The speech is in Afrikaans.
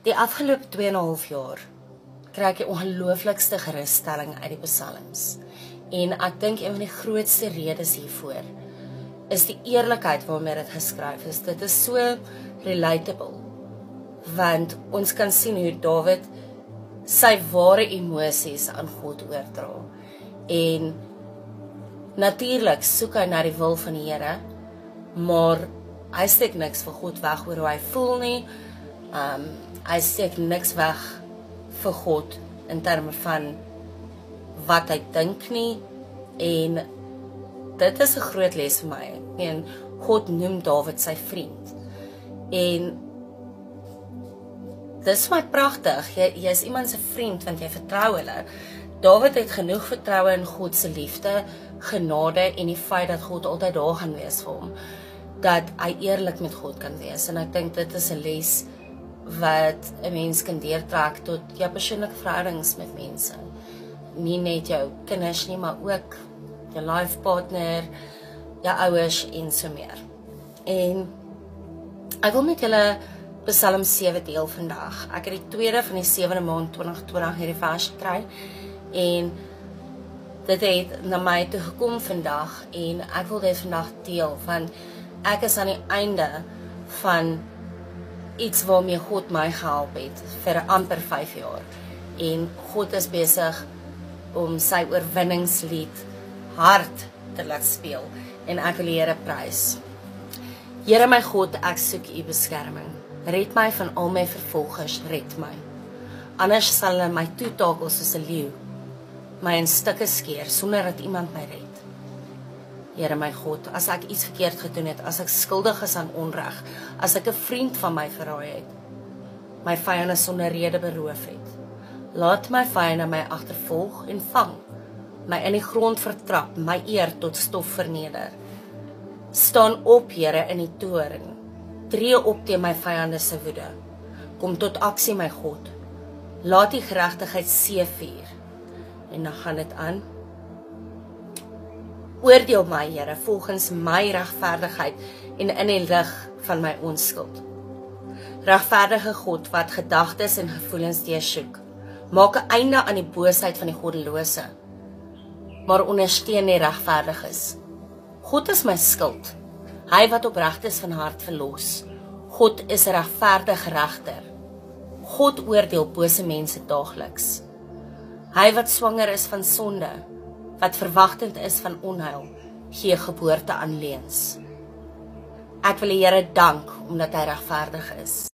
Die afgelope 2,5 jaar kry ek die ongelooflikste gerusstelling uit die psalms. En ek dink een van die grootste redes hiervoor is die eerlikheid waarmee dit geskryf is. Dit is so relatable, want ons kan sien hoe Dawid sy ware emosies aan God oordra. En natuurlik soek hy na die wil van die Here, maar hy steek niks vir God weg oor hoe hy voel nie. Hy steek niks weg vir God in terme van wat hy dink nie, en dit is 'n groot les vir my. En God noem Dawid sy vriend. En dit is vir my pragtig. Jy is iemand se vriend want jy vertrou hulle. Dawid het genoeg vertroue in God se liefde, genade en die feit dat God altyd daar gaan wees vir hom, dat hy eerlik met God kan wees. En ek dink dit is 'n les wat 'n mens kan deurtrek tot jou persoonlike verhoudings met mense. Nie net jou kinders nie, maar ook jou life partner, jou ouers en so meer. En ek wil met julle Psalm 7 deel vandag. Ek het die 2de van die 7de maand 2020 hierdie vers gekry, en dit het na my toe gekom vandag, en ek wil dit vandag deel, want ek is aan die einde van iets waarmee God my gehelp het vir amper 5 jaar. En God is besig om sy oorwinningslied hard te laat speel, en ek wil die Here prys. Here my God, ek soek u beskerming. Red my van al my vervolgers, red my. Anders sal hulle my toetakel soos 'n leeu, my in stukke skeer sonder dat iemand my red. Here my God, as ek iets verkeerd gedoen het, as ek skuldig is aan onreg, as ek 'n vriend van my verraai het, my vyande sonder rede beroof het, laat my vyande my agtervolg en vang, my in die grond vertrap, my eer tot stof verneder. Staan op, Here, in die toorn, tree op teen my vyande se woede. Kom tot aksie, my God. Laat die geregtigheid seëvier. En dan gaan dit aan. Oordeel my, Here, volgens my regverdigheid en in die lig van my onskuld. Regverdige God wat gedagtes en gevoelens deursoek, maak 'n einde aan die boosheid van die goddelose, maar ondersteun die regverdiges. God is my skild, hy wat opreg is van hart verlos. God is 'n regverdige regter. God oordeel bose mense daagliks. Hy wat swanger is van sonde, wat verwagtend is van onheil, gee geboorte aan leuns. Ek wil die Here dank omdat hy regverdig is.